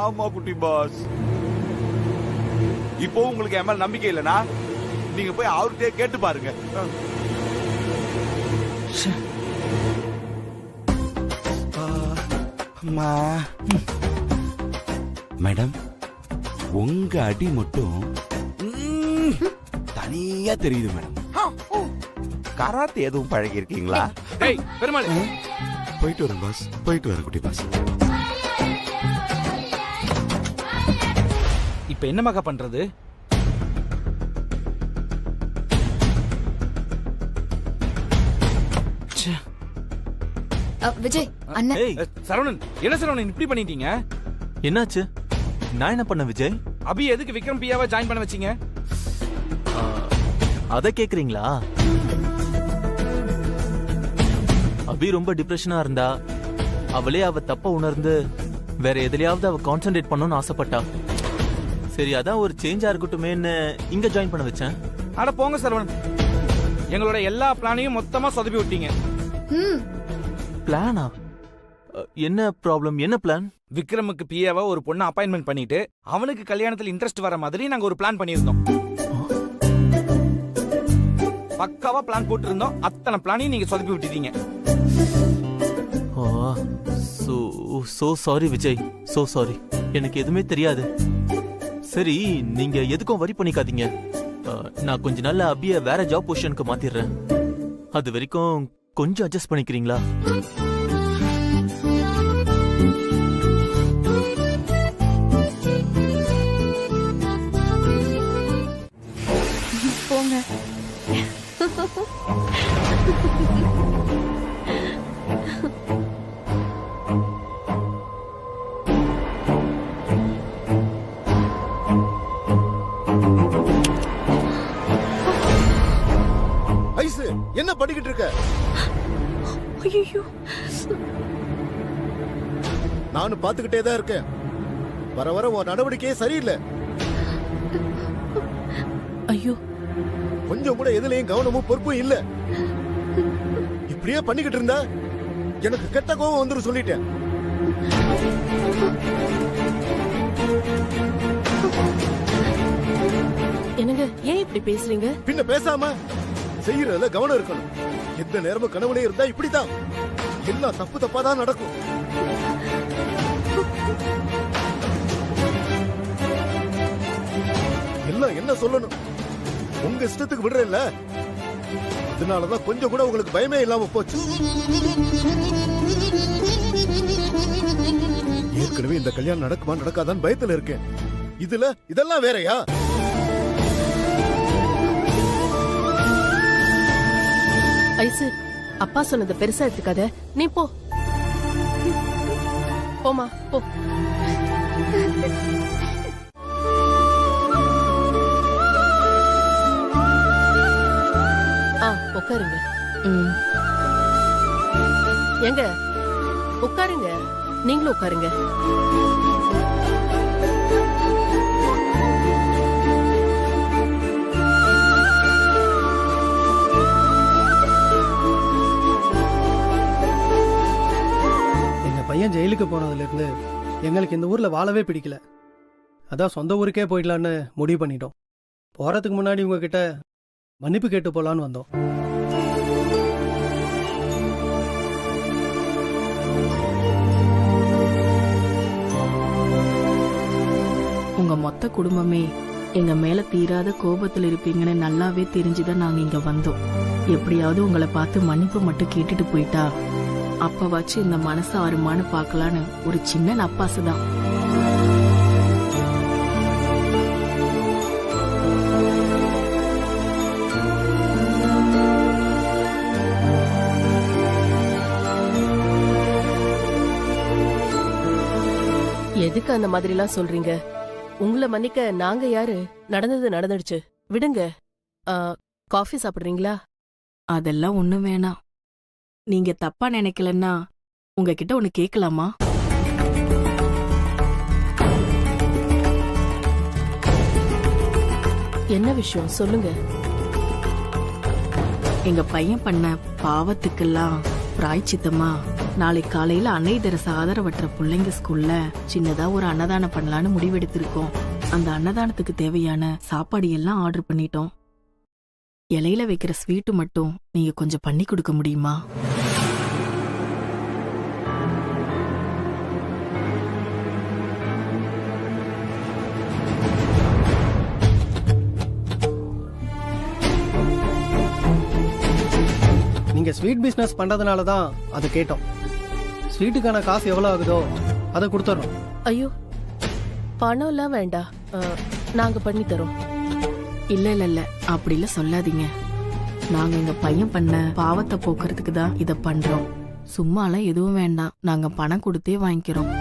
ஆமா குட்டி பாஸ். இப்போ உங்களுக்கு என் மேல நம்பிக்கை இல்லனா நீங்க போய் அவர்கிட்டயே கேட்டு பாருங்க. மேடம், உங்க அடி மட்டும் தனியா தெரியுது மேடம். கராத்தே எதுவும் பழகி இருக்கீங்களா? பெருமாள், போயிட்டு வரேன் பாஸ், போயிட்டு வரேன் குட்டி பாஸ். இப்ப என்ன மகா பண்றது? விஜய் அண்ணா. சரவணன், என்ன சரவணன் இப்படி பண்ணிட்டீங்க? என்னாச்சு? நான் என்ன பண்ண விஜய்? அபி எதுக்கு விக்ரம் பியாவை ஜாயின் பண்ண வச்சீங்க? அத கேக்குறீங்களா? அபி ரொம்ப டிப்ரெஷனா இருந்தா, அவளே அவ தப்ப உணர்ந்து வேற எதுலயாவது அவ கான்சென்ட்ரேட் பண்ணணும்னு ஆசைப்பட்டா. சரி, அதான் ஒரு சேஞ்சா இருக்கட்டுமேன்னு இங்க ஜாயின் பண்ண வச்சேன். அட போங்க சரவணன், எங்களோட எல்லா பிளானையும் மொத்தமா சொதப்பி விட்டீங்க. பிளானா? என்ன ப்ராப்ளம்? என்ன பிளான்? விக்ரமுக்கு பிஏவா ஒரு பொண்ணு அப்பாயின்மெண்ட் பண்ணிட்டு அவனுக்கு கல்யாணத்துல இன்ட்ரெஸ்ட் வர மாதிரி நாங்க ஒரு பிளான் பண்ணியிருந்தோம். பக்காவா பிளான் போட்டு இருந்தோம். அத்தனை பிளானையும் நீங்க சொதப்பி விட்டுட்டீங்க. So sorry Vijay, so sorry. எனக்கு எதுவுமே தெரியாது. சரி, நீங்க எதுக்கும் வரி பண்ணிக்காதீங்க. நான் கொஞ்ச நாள்ல அபிய வேற ஜாப் பொசிஷனுக்கு மாத்திடுறேன். அது வரைக்கும் கொஞ்சம் அட்ஜஸ்ட் பண்ணிக்கிறீங்களா? போங்க. ஐசு, என்ன பண்ணிக்கிட்டு இருக்க? ஐயோ, நானும் பாத்துக்கிட்டே தான் இருக்கேன். வர வர உன் நடவடிக்கையே சரியில்லை. ஐயோ, கொஞ்சம் கூட எதுலயும் கவனமும் பொறுப்பும் இல்ல. இப்படியே பண்ணிக்கிட்டு இருந்தா எனக்கு கெட்ட கோவம் வந்துரும் சொல்லிட்டேன். என்னங்க, ஏன் இப்படி பேசுறீங்க? பின்ன பேசாம செய்யறதுல கவனம் இருக்கணும். எந்த நேரமும் கனவுலே இருந்தா இப்படிதான் எல்லாம் தப்பு தப்பா தான் நடக்கும். எல்லாம் என்ன சொல்லணும், உங்க இஷ்டத்துக்கு விடுறேன்ல, அதனாலதான் கொஞ்சம் கூட உங்களுக்கு பயமே இல்லாம போச்சு. ஏற்கனவே இந்த கல்யாணம் நடக்குமா நடக்காதான் பயத்துல இருக்கேன். இதுல இதெல்லாம் வேறயா? ஐசு, அப்பா சொன்னதை பெருசா எடுத்துக்காத. நீ போ, போமா போ. உட்காருங்க. எங்க உட்காருங்க, நீங்களும் உட்காருங்க. பையன் ஜெயிலுக்கு போனதுலேருந்து எங்களுக்கு இந்த ஊரில் வாழவே பிடிக்கல. அதான் சொந்த ஊருக்கே போயிடலான்னு முடிவு பண்ணிட்டோம். போகிறதுக்கு முன்னாடி உங்ககிட்ட மன்னிப்பு கேட்டு போகலான்னு வந்தோம். உங்க மொத்த குடும்பமே எங்க மேல தீராத கோபத்தில் இருப்பீங்கன்னு நல்லாவே தெரிஞ்சுதான் நாங்க இங்க வந்தோம். எப்படியாவது உங்களை பார்த்து மன்னிப்பு மட்டும் கேட்டுட்டு போயிட்டா அப்பவாச்சு இந்த மனசு ஆறுமானு பாக்கலான்னு ஒரு சின்ன நப்பாசுதான். எதுக்கு அந்த மாதிரி எல்லாம் சொல்றீங்க? உங்களை மன்னிக்க நாங்க யாரு? நடந்தது நடந்துடுச்சு, விடுங்க. காஃபி சாப்பிடுறீங்களா? அதெல்லாம் ஒண்ணும் வேணாம். நீங்க தப்பா நினைக்கலன்னா உங்ககிட்ட ஒண்ணு கேட்கலாமா? என்ன விஷயம் சொல்லுங்க. எங்க பையன் பண்ண பாவத்துக்கெல்லாம் பிராய்ச்சித்தமா நாளைக்கு காலையில அன்னை தெரசா ஆதரவற்ற பிள்ளைங்க ஸ்கூல்ல சின்னதா ஒரு அன்னதானம் பண்ணலான்னு முடிவெடுத்திருக்கோம். அந்த அன்னதானத்துக்கு தேவையான சாப்பாடு எல்லாம் ஆர்டர் பண்ணிட்டோம். இலையில வைக்கிற ஸ்வீட்டு மட்டும் நீங்க கொஞ்சம் பண்ணி கொடுக்க முடியுமா? நீங்க ஸ்வீட் பிசினஸ் பண்றதுனால தான் அதை கேட்டோம். ஸ்வீட்டுக்கான காசு எவ்வளவு ஆகுதோ அதை கொடுத்துறோம். ஐயோ, பணம் எல்லாம் வேண்டாம், நாங்க பண்ணி தரோம். இல்ல இல்ல இல்ல, அப்படி இல்ல சொல்லாதீங்க. நாங்க எங்க பையன் பண்ண பாவத்தை போக்குறதுக்கு தான் இத பண்றோம். சும்மாலாம் எதுவும் வேண்டாம், நாங்க பணம் கொடுத்தே வாங்கிக்கிறோம்.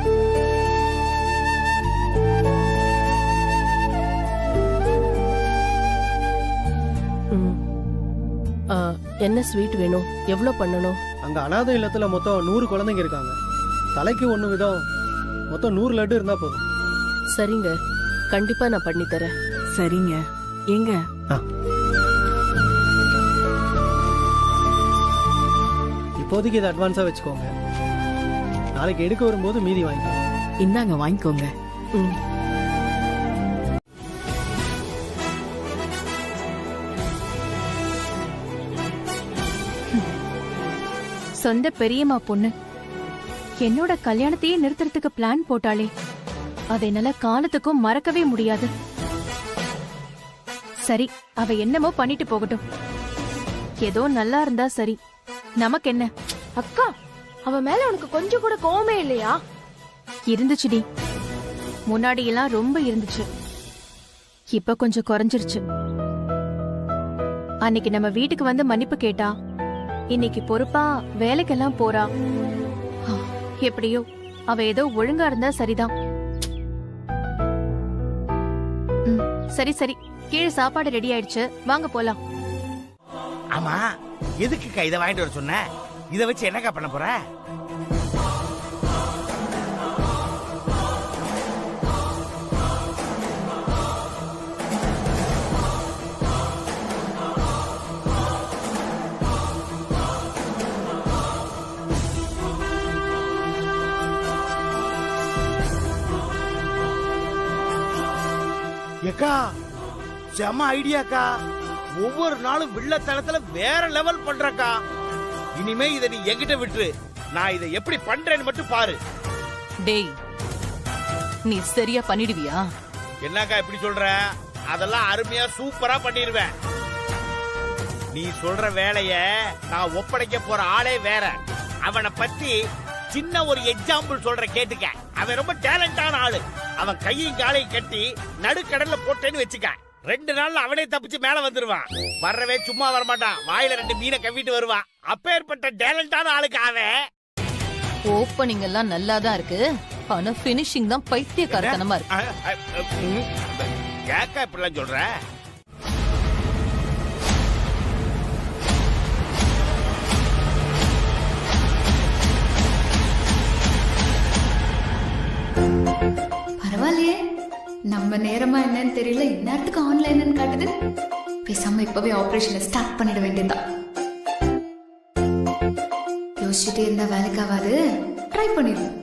என்ன ஸ்வீட் வேணும்? எவ்வளவு பண்ணணும்? அங்க அனாதை இல்லத்துல மொத்தம் 100 குழந்தைங்க இருக்காங்க. தலைக்கு 1 விதம், மொத்தம் 100 லட்டு இருந்தா போதும். சரிங்க, கண்டிப்பா நான் பண்ணி தரேன். சரிங்க. எங்க இப்போதைக்கு இதை அட்வான்ஸா வச்சுக்கோங்க. நாளைக்கு எடுக்க வரும்போது மீதி வாங்கிக்கோங்க. இந்தாங்க வாங்கிக்கோங்க. ம். சொந்த பெரியம்மா பொண்ணு என்னோட கல்யாணத்தையே நிறுத்துறதுக்கு பிளான் போட்டாளே, அதை என்னால காலத்துக்கும் மறக்கவே முடியாது. சரி, அவ என்னமோ பண்ணிட்டு போகட்டும். ஏதோ நல்லா இருந்தா சரி, நமக்கு என்ன? அக்கா, அவ மேல உனக்கு கொஞ்சம் கூட கோவமே இல்லையா? இருந்துச்சுடி, முன்னாடி எல்லாம் ரொம்ப இருந்துச்சு, இப்ப கொஞ்சம் குறைஞ்சிருச்சு. அன்னைக்கு நம்ம வீட்டுக்கு வந்து மன்னிப்பு கேட்டா, இன்னைக்கு பொறுப்பா வேலைக்கெல்லாம் போறா. எப்படியோ அவ ஏதோ ஒழுங்கா இருந்தா சரிதான். சரி சரி, கீழே சாப்பாடு ரெடி ஆயிடுச்சு, வாங்க போலாம். ஆமா, எதுக்குக்கா இதை வாங்கிட்டு வர சொன்ன? இதை வச்சு என்னக்கா பண்ண போற? ஏக்கா, செம ஐடியாக்கா. ஒவ்வொரு நாளும் வில்லத்தனத்துல வேற லெவல் பண்றக்கா. இனிமே இதை நீ என்கிட்ட விட்டுரு, நான் இதை எப்படி பண்றேன்னு மட்டும் பாரு. டேய், நீ சரியா பண்ணிடுவியா? என்னக்கா இப்படி சொல்ற? அதெல்லாம் அருமையா சூப்பரா பண்ணிடுவேன். நீ சொல்ற வேலைய நான் ஒப்படைக்க போற ஆளே வேற. அவனை பத்தி சின்ன ஒரு எக்ஸாம்பிள் சொல்ற, கேட்டுக்க. அவன் ரொம்ப டேலண்டான ஆளு. அவன் கையும் காலையும் கட்டி நடுக்கடல்ல போட்டேன்னு வச்சுக்க, 2 நாள்ல அவனே தப்பிச்சு மேல வந்துருவான். வர்றவே சும்மா வரமாட்டான், வாயில 2 மீனை கவ்விட்டு வருவான். அப்பேற்பட்ட டேலண்டான ஆளுக்கு அவன். ஓப்பனிங் எல்லாம் நல்லாதான் இருக்கு, ஆனா பினிஷிங் தான் பைத்தியக்காரத்தனமா இருக்கு. கேக்கா இப்படிலாம் சொல்ற? பரவாயில்லையே, நம்ம நேரமா என்னன்னு தெரியல, இந்நேரத்துக்கு ஆன்லைன் காட்டுது. பேசாம இப்பவே ஆபரேஷனை ஸ்டார்ட் பண்ணிட வேண்டியதுதான். யோசிச்சுட்டே இருந்தா வேலைக்காவாது, ட்ரை பண்ணிடுவோம்.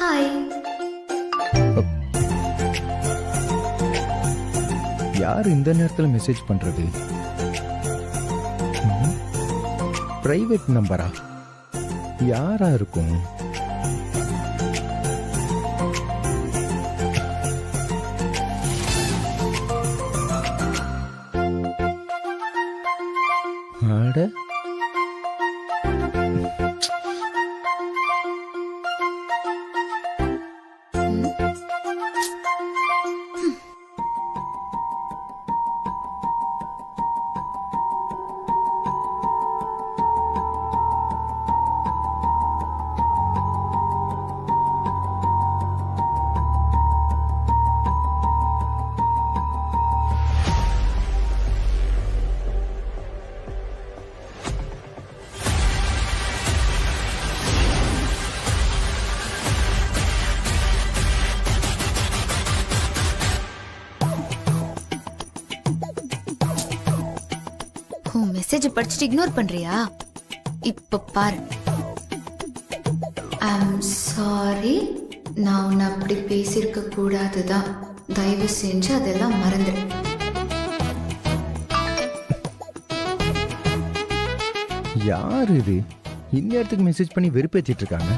ஹாய். யார் இந்த நேரத்துல மெசேஜ் பண்றது? பிரைவேட் நம்பரா? யாரா இருக்கும்? அட, மெசேஜ் படிச்சுட்டு இக்னோர் பண்றியா? இப்ப பாரு. ஐம் சாரி, நான் உன்னை அப்படி பேசியிருக்க கூடாதுதான். தயவு செஞ்சு அதெல்லாம் மறந்துடு. யார் இது இந்த இடத்துக்கு மெசேஜ் பண்ணி வெறுப்பேற்றிட்டு இருக்காங்க?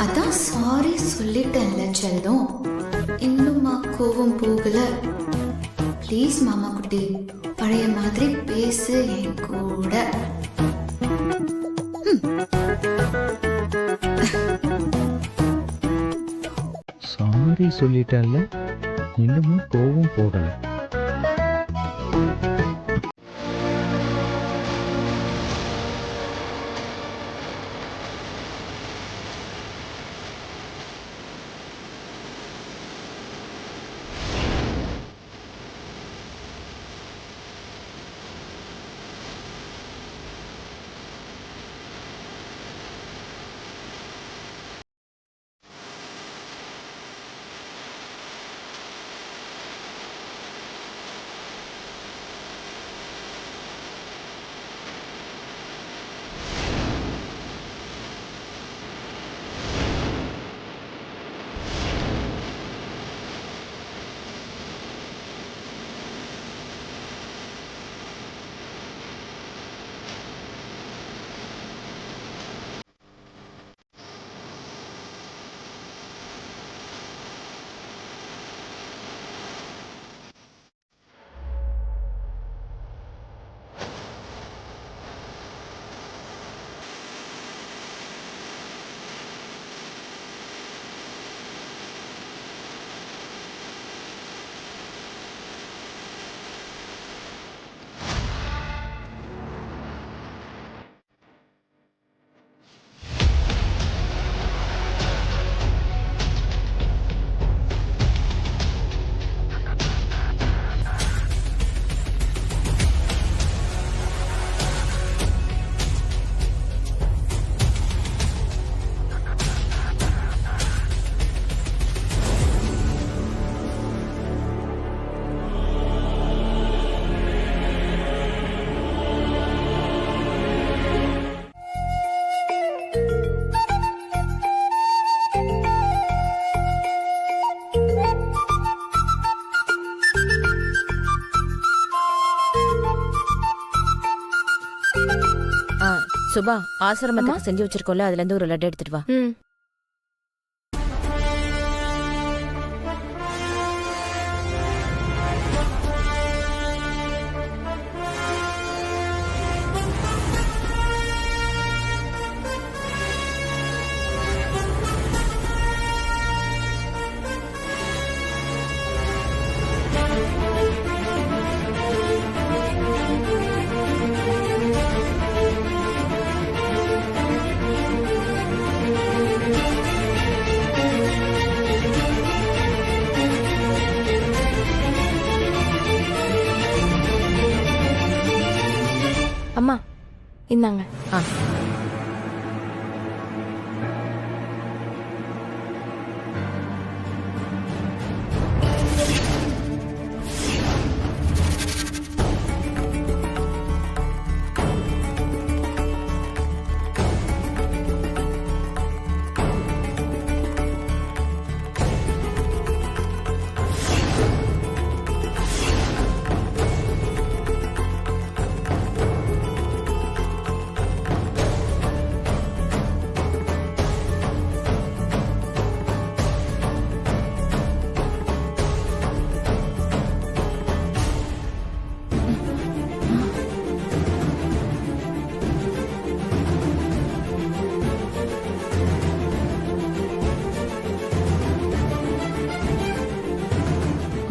அதான் சாரி சொல்லிட்டேன்ல செல்லம், இன்னுமா கோவம் போகல? ப்ளீஸ் மாமா குட்டி, பழைய மாதிரி பேசு என் கூட. சாரி சொல்லிட்டேன்ல, இன்னமும் கோவம் போகல. சுபா, ஆசிரமத்துக்கு செஞ்சு வச்சிருக்கோம்ல, அதுல இருந்து ஒரு லட்டு எடுத்துட்டு வா. அம்மா இந்தாங்க.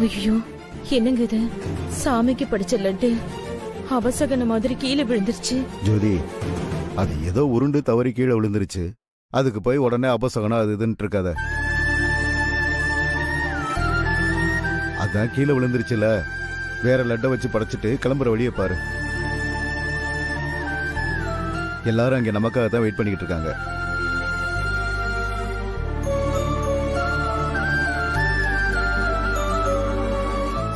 ஐயோ என்னங்க இது? சாமிக்கு படிச்ச லட்டு அபசகன மாதிரி கீழே விழுந்துருச்சு. ஜோதி, அது ஏதோ உருண்டு தவறி கீழே விழுந்துருச்சு. அதுக்கு போய் உடனே அபசகனம் அது இதுன்னு இருக்காத. அதான் கீழே விழுந்துருச்சுல, வேற லட்டை வச்சு படைச்சிட்டு கிளம்புற வழியை பாரு. எல்லாரும் அங்க நமக்காக தான் வெயிட் பண்ணிக்கிட்டு இருக்காங்க.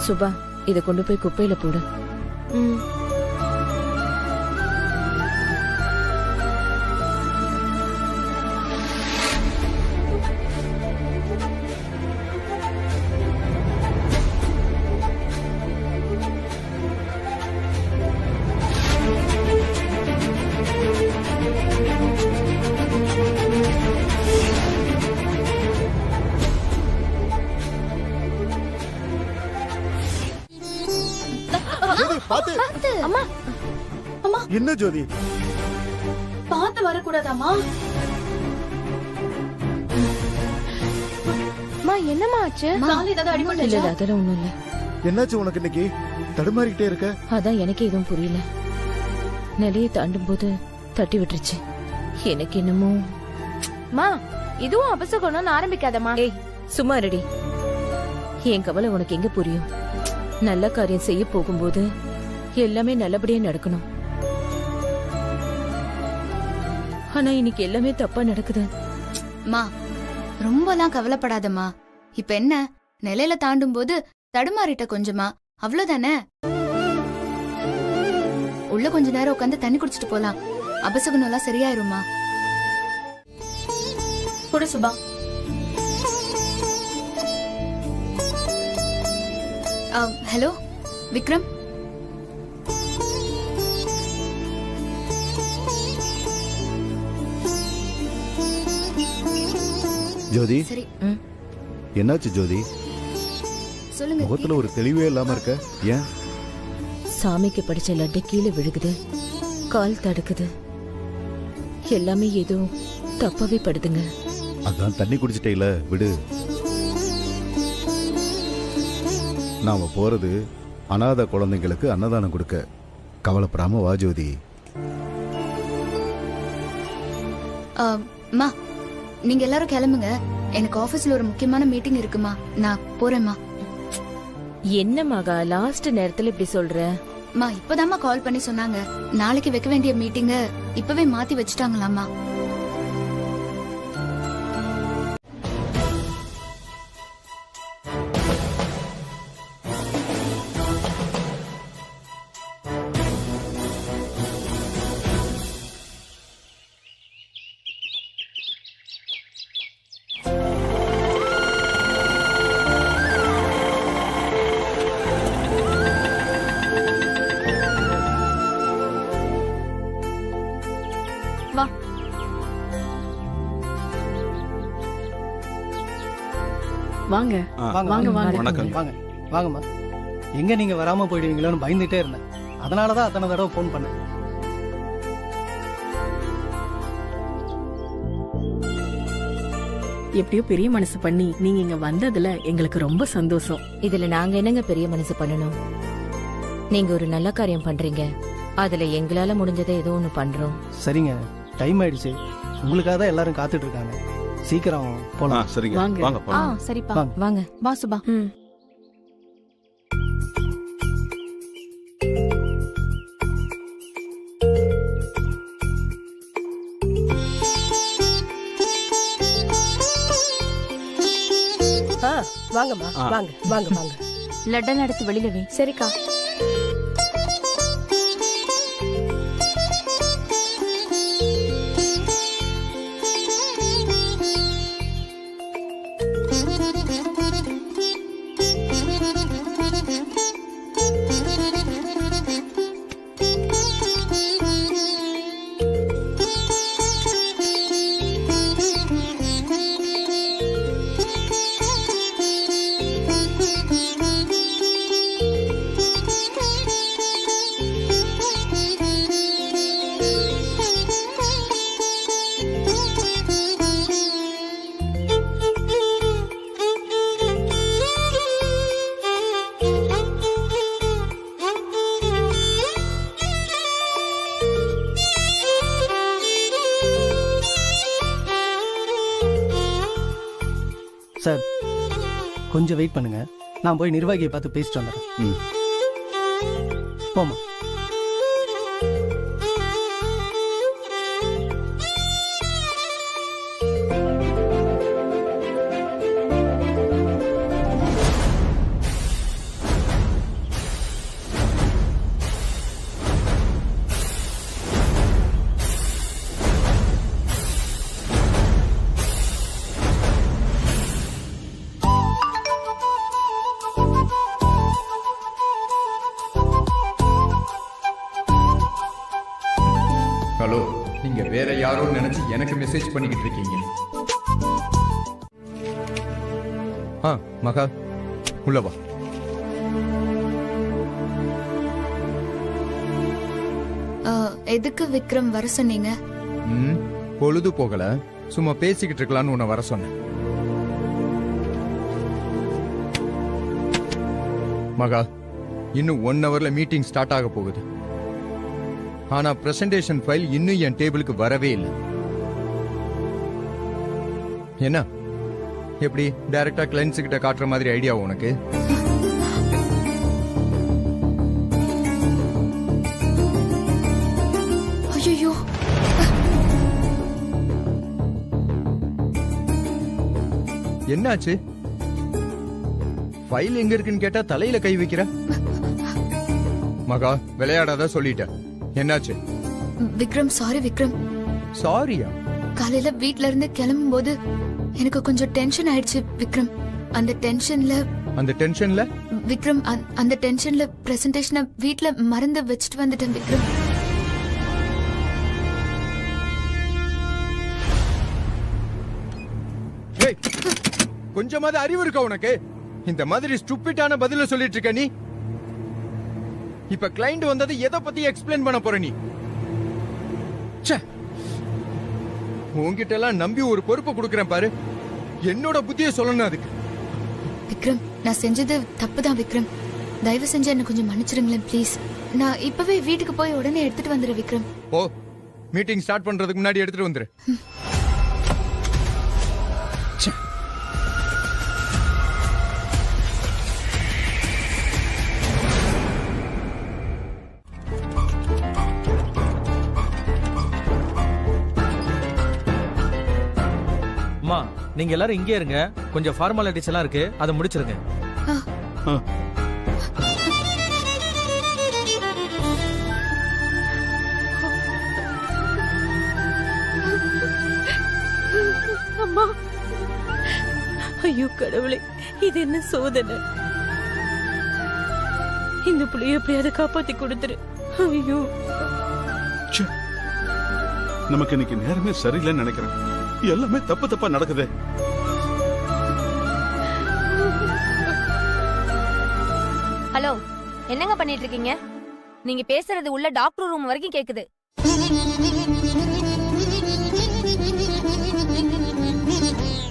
சுபா, இத கொண்டு போய் குப்பையில போடு. அம்மா அம்மா என்ன ஜோதி? பார்த்து வரக்கூடாதாமா? அம்மா என்னம்மா ஆச்சு? கால் ஏதாவது அடிபட்டுச்சா? இல்ல அதெல்லாம் ஒண்ணும் இல்ல. என்னாச்சு உனக்கு இன்னைக்கு? தடுமாறிக்கிட்டே இருக்க. அதான் எனக்கு எதுவும் புரியல. நிலையை தாண்டும் போது தட்டி விட்டுருச்சு. எனக்கு என்னமோ. மா இதுவும் அபசகுணம்னு ஆரம்பிக்காதம்மா. ஏய் சும்மா ரெடி. என் கவலை உனக்கு எங்க புரியும்? நல்ல காரியம் செய்ய போகும்போது எல்லாமே நல்லபடியா நடக்கணும். ஆனா இன்னைக்கு எல்லாமே தப்பா நடக்குது. மா ரொம்பலாம் கவலைப்படாதம்மா. இப்ப என்ன, நிலையில தாண்டும் போது தடுமாறிட்ட கொஞ்சமா, அவ்வளவுதானே. உள்ள கொஞ்ச நேரம் உட்காந்து தண்ணி குடிச்சிட்டு போலாம். அபசகுணம் எல்லாம் சரியாயிருமா? குடு சுபா. ஹலோ விக்ரம். ஜோதி, சரி என்னாச்சு ஜோதி? சொல்லுங்க. முகத்துல ஒரு தெளிவே இல்லாம இருக்க, ஏன்? சாமிக்கு படிச்ச லட்டு கீழே விழுகுது, கால் தடுக்குது. எல்லாமே ஏதோ தப்பாவே படுதுங்க. அதான் தண்ணி குடிச்சிட்டேல, விடு. நாம போறது அனாதை குழந்தைங்களுக்கு அன்னதானம் கொடுக்க. கவலைப்படாம வா ஜோதி. அம்மா நீங்க எல்லாரும் கிளம்புங்க. எனக்கு ஆபீஸ்ல ஒரு முக்கியமான மீட்டிங் இருக்குமா, நான் போறேம்மா. என்ன மகா லாஸ்ட் நேரத்துல இப்படி சொல்ற? மா இப்பதாம்மா கால் பண்ணி சொன்னாங்க, நாளைக்கு வைக்க வேண்டிய மீட்டிங்க இப்பவே மாத்தி வச்சுட்டாங்களாம்மா. வா. வாங்க வாங்க வாங்க. வணக்கம். வாங்க வாங்கம்மா. எங்க நீங்க வராம போயிடுவீங்களோன்னு பயந்துட்டே இருந்தேன். அதனாலதான் அத்தனை தடவை போன் பண்ணேன். எப்படியோ பெரிய மனசு பண்ணி நீங்க இங்க வந்ததுல எங்களுக்கு ரொம்ப சந்தோஷம். இதுல நாங்க என்னங்க பெரிய மனசு பண்ணணும்? நீங்க ஒரு நல்ல காரியம் பண்றீங்க, அதுல எங்களால முடிஞ்சதை ஏதோ ஒண்ணு பண்றோம். சரிங்க, டைம் ஆயிடுச்சு. உங்களுக்காக தான் எல்லாரும் காத்துட்டு இருக்காங்க. சீக்கிரம் போலாம். சரிங்க, வாங்க. வாங்க போலாம். சரிப்பா, வாங்க. வா சுபா. வாங்கம்மா, வாங்க வாங்க வாங்க. லட்டெல்லாம் எடுத்து வெளியில வை. சரிக்கா. சார் கொஞ்சம் வெயிட் பண்ணுங்க, நான் போய் நிர்வாகியை பார்த்து பேசிட்டு வந்துடுறேன். போமா. ஹலோ, நீங்க வேற யாரோ நினைச்சு எனக்கு மெசேஜ் பண்ணிக்கிட்டு இருக்கீங்க. மகா உள்ள வா. எதுக்கு விக்ரம் வர சொன்னீங்க? பொழுது போகல, சும்மா பேசிக்கிட்டு இருக்கலாம்னு உன்னை வர சொன்னேன். மகா, இன்னும் 1 ஹவர்ல மீட்டிங் ஸ்டார்ட் ஆக போகுது. ஆனா பிரசன்டேஷன் ஃபைல் இன்னும் என் டேபிளுக்கு வரவே இல்லை. என்ன, எப்படி டைரக்டா கிளைண்ட்ஸ் கிட்ட காட்டுற மாதிரி ஐடியா உனக்கு? ஐயோ, என்னாச்சு? ஃபைல் எங்க இருக்குன்னு கேட்டா தலையில கை வைக்கிற. மகா, விளையாடாத சொல்லிட்ட. என்னாச்சு? விக்ரம், சாரி விக்ரம். சாரியா? காலையில வீட்ல இருந்து கிளம்பும் போது எனக்கு கொஞ்சம் டென்ஷன் ஆயிடுச்சு விக்ரம். அந்த டென்ஷன்ல விக்ரம், அந்த டென்ஷன்ல பிரசன்டேஷனை வீட்ல மறந்து வச்சுட்டு வந்துட்டேன் விக்ரம். கொஞ்சமாவது அறிவு இருக்கா உனக்கு? இந்த மாதிரி ஸ்டூபிட்டான பதில சொல்லிட்டு இருக்க நீ. இப்ப கிளைண்ட் வந்தது எதை பத்தி எக்ஸ்பிளைன் பண்ண போற நீ? உன்கிட்ட எல்லாம் நம்பி ஒரு பொறுப்பை கொடுக்கறேன் பாரு, என்னோட புத்தியை சொல்லணும் அதுக்கு. விக்ரம், நான் செஞ்சது தப்புதான் விக்ரம். தயவு செஞ்சு என்ன கொஞ்சம் மன்னிச்சிருங்களேன் ப்ளீஸ். நான் இப்பவே வீட்டுக்கு போய் உடனே எடுத்துட்டு வந்துடுறேன் விக்ரம். ஓ, மீட்டிங் ஸ்டார்ட் பண்றதுக்கு முன்னாடி எடுத்துட்டு வந்துரு. அம்மா, நீங்க எல்லாரும் இங்கே இருங்க, கொஞ்சம் ஃபார்மாலிட்டிஸ் எல்லாம் இருக்கு, அதை முடிச்சிருங்க. அம்மா, ஐயோ கடவுளே, இது என்ன சோதனை? இந்த புள்ளைய எப்படியாவது காப்பாத்தி கொடுத்துரு. ஐயோ, நமக்கு இன்னைக்கு நேரமே சரியில்லைன்னு நினைக்கிறேன். எல்லாமே தப்பு தப்பா நடக்குது. ஹலோ, என்னங்க பண்ணிட்டு இருக்கீங்க? நீங்க பேசுறது உள்ள டாக்டர் ரூம் வரைக்கும் கேக்குது.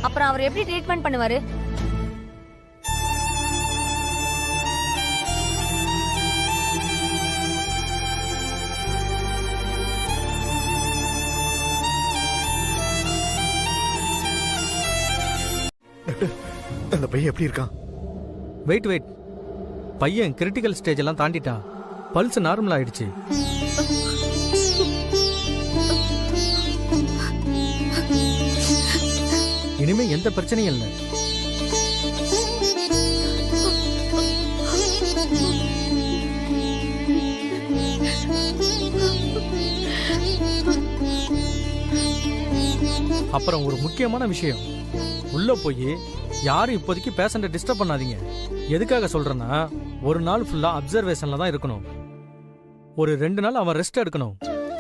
அப்புறம் அவர் எப்படி ட்ரீட்மெண்ட் பண்ணுவாரு? அந்த பையன் எப்படி இருக்கான்? வெயிட், பையன் கிரிட்டிக்கல் ஸ்டேஜ் எல்லாம் தாண்டிட்டான். பல்ஸ் நார்மல் ஆயிடுச்சு. இனிமே எந்த பிரச்சனையும் இல்லை. அப்புறம் ஒரு முக்கியமான விஷயம், உள்ள போய் யாரும் இப்போதைக்கு பேஷண்ட்டை டிஸ்டர்ப் பண்ணாதீங்க. எதுக்காக சொல்றேன்னா, ஒரு நாள் ஃபுல்லா அப்சர்வேஷன்ல தான் இருக்கணும். ஒரு 2 நாள் அவன் ரெஸ்ட் எடுக்கணும்.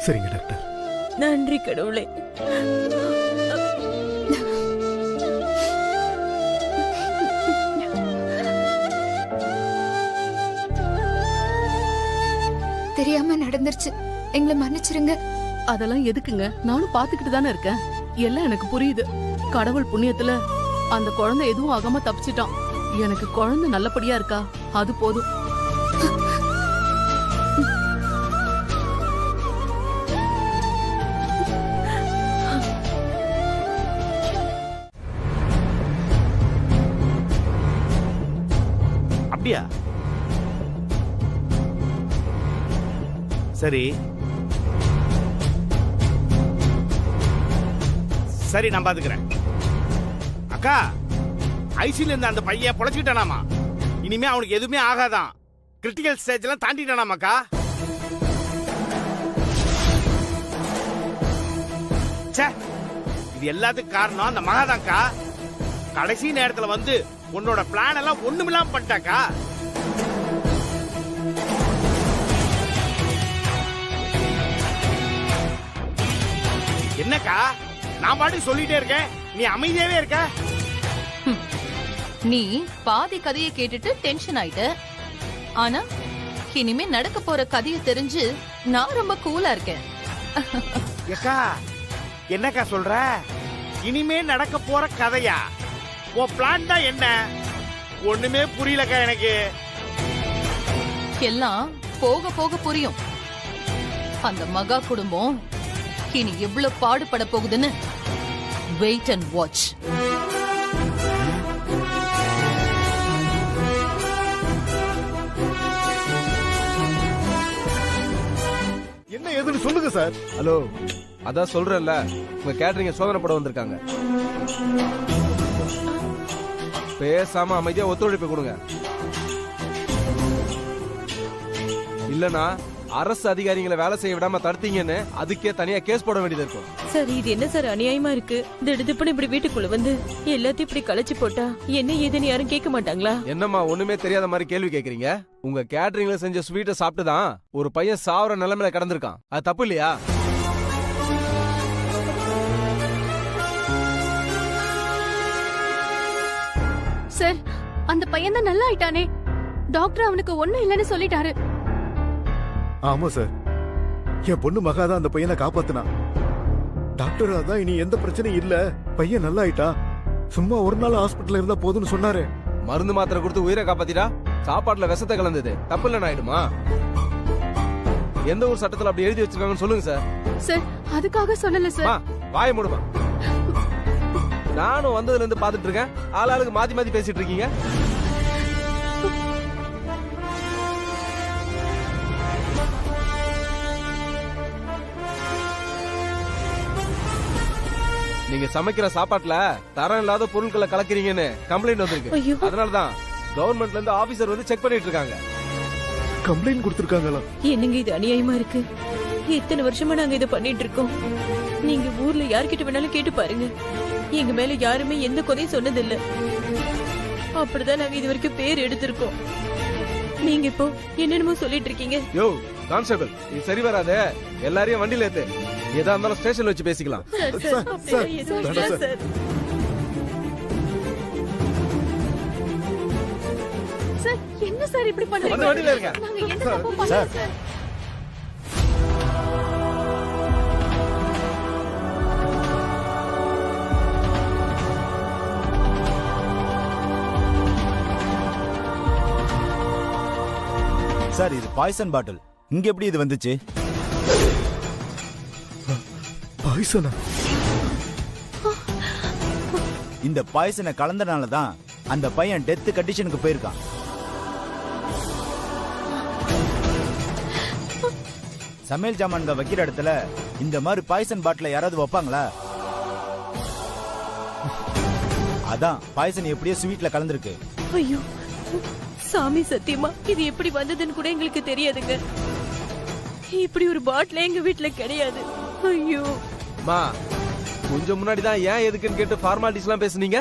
சரிங்க டாக்டர். நன்றி கடவுளே. தெரியாம நடந்துருச்சு, எங்களை மன்னிச்சிருங்க. அதெல்லாம் எதுக்குங்க? நானும் பாத்துக்கிட்டு தானே இருக்கேன். எல்லாம் எனக்கு புரியுது. கடவுள் புண்ணியத்துல அந்த குழந்தை எதுவும் ஆகாம தப்பிச்சிட்டான். எனக்கு குழந்தை நல்லபடியா இருக்கா, அது போதும். சரி சரி, நான் பாத்துக்கிறேன். அக்கா, ஐசில இருந்த அந்த பையன் பொழைச்சிட்டானாமா. இனிமே அவனுக்கு எதுவுமே ஆகாதான். கிரிட்டிக்கல் ஸ்டேஜ் எல்லாம் தாண்டிட்டானாமாக்கா. ச்சே, இது எல்லாத்துக்கும் காரணம் அந்த மகாதான்க்கா. கடைசி நேரத்துல வந்து உன்னோட பிளான் எல்லாம் ஒண்ணுமில்லாம பண்ணிட்டாக்கா. என்னக்கா, நான் பாட்டுக்கு சொல்லிட்டே இருக்கேன், நீ அமைதியாவே இருக்க. நீ பாதி கதையை கேட்டுட்டு டென்ஷன் ஆயிட்ட. ஆனா இனிமே நடக்க போற கதையை தெரிஞ்சு நான் ரொம்ப கூலா இருக்கேன். ஏக்கா, என்னக்கா சொல்ற? இனிமே நடக்க போற கதையா? உன் பிளான் தான் என்ன? ஒண்ணுமே புரியலக்கா எனக்கு. எல்லாம் போக போக புரியும். அந்த மகா குடும்பம் இனி எவ்வளவு பாடுபட போகுதுன்னு வெயிட் அண்ட் வாட்ச். என்ன ஏதுன்னு சொல்லுங்க சார். ஹலோ, அதான் சொல்றேன்ல, உங்க கேட்டரிங்க சோதனை போட வந்திருக்காங்க. பேசாம அமைதியா ஒத்துழைப்பு கொடுங்க. இல்லனா அரசு அதிகாரிகளை வேலை செய்ய விடாம தடுத்தீங்கன்னு அதுக்கே தனியா கேஸ் போட வேண்டியது இருக்கும். சார், இது என்ன சார் அநியாயமா இருக்கு? திடுதிப்புன்னு இப்படி வீட்டுக்குள்ள வந்து எல்லாத்தையும் இப்படி கலைச்சு போட்டா என்ன ஏதுன்னு யாரும் கேட்க மாட்டாங்களா? என்னம்மா ஒண்ணுமே தெரியாத மாதிரி கேள்வி கேக்குறீங்க? உங்க கேட்டரிங்ல செஞ்ச ஸ்வீட்டை சாப்பிட்டுதான் ஒரு பையன் சாவர நிலைமையில கடந்திருக்கான். அது தப்பு இல்லையா? சார், அந்த பையன் தான் நல்லா ஆயிட்டானே. டாக்டர் அவனுக்கு ஒண்ணும் இல்லைன்னு சொல்லிட்டாரு. ஆமா சார், என் பொண்ணு மகாதான் அந்த பையனை காப்பாத்துனா. டாக்டர் அதான் இனி எந்த பிரச்சனையும் இல்ல, பையன் நல்லா ஆயிட்டான், சும்மா ஒரு நாள் ஹாஸ்பிட்டல்ல இருந்தா போதும்னு சொன்னாரு. மருந்து மாத்திரை கொடுத்து உயிரை காப்பாத்திட்டா சாப்பாட்டுல விஷத்தை கலந்தது தப்பு இல்லைன்னு ஆயிடுமா? எந்த ஒரு சட்டத்துல அப்படி எழுதி வச்சிருக்காங்கன்னு சொல்லுங்க சார். சார், அதுக்காக சொல்லல சார். வாய மூடுமா. நானும் வந்ததுல இருந்து பாத்துட்டு இருக்கேன், ஆளாளுக்கு மாத்தி மாத்தி பேசிட்டு இருக்கீங்க. நீங்க சமைக்கிற சாப்பாட்டுல தரம் இல்லாத பொருட்களை கலக்கிறீங்கன்னு கம்ப்ளைண்ட் வந்திருக்கு. அதனாலதான் கவர்மெண்ட்ல இருந்து ஆபீசர் வந்து செக் பண்ணிட்டு இருக்காங்க. கம்ப்ளைண்ட் கொடுத்திருக்காங்களா? என்னங்க இது அநியாயமா இருக்கு? இத்தனை வருஷமா நாங்க இதை பண்ணிட்டு இருக்கோம். நீங்க ஊர்ல யார்கிட்ட வேணாலும் கேட்டு பாருங்க, எங்க மேல யாருமே எந்த குறையும் சொன்னதில்ல. அப்படிதான் நாங்க இது வரைக்கும் பேர் எடுத்திருக்கோம். நீங்க இப்போ என்னென்னமோ சொல்லிட்டு இருக்கீங்க. யோ கான்ஸ்டபிள், இது சரி வராது. எல்லாரையும் வண்டியில ஏத்து, ஏதா இருந்தாலும் ஸ்டேஷன்ல வச்சு பேசிக்கலாம். சார், என்ன சார் இப்படி பண்றீங்க? வண்டியில இருங்க. நாங்க என்ன தப்பு பண்ணோம் சார்? சார், இது பாய்சன் பாட்டில். இங்க எப்படி இது வந்துச்சு? பாய்சனா? இந்த பாய்சனை கலந்தனால தான் அந்த பையன் டெத் கண்டிஷனுக்கு போயிருக்கான். சமையல் ஜாமான்க வைக்கிற இடத்துல இந்த மாதிரி பாய்சன் பாட்டில யாராவது வைப்பாங்களா? அதான் பாய்சன் எப்படியோ ஸ்வீட்ல கலந்துருக்கு. ஐயோ சாமி, சத்தியமா இது எப்படி வந்ததுன்னு கூட எங்களுக்கு தெரியாதுங்க. இப்படி ஒரு பாட்டில் எங்க வீட்டுல கிடையாது. ஐயோ மா, கொஞ்சம் முன்னாடி தான் ஏன் எதுக்குன்னு கேட்டு ஃபார்மாலிட்டிஸ் எல்லாம் பேசுனீங்க.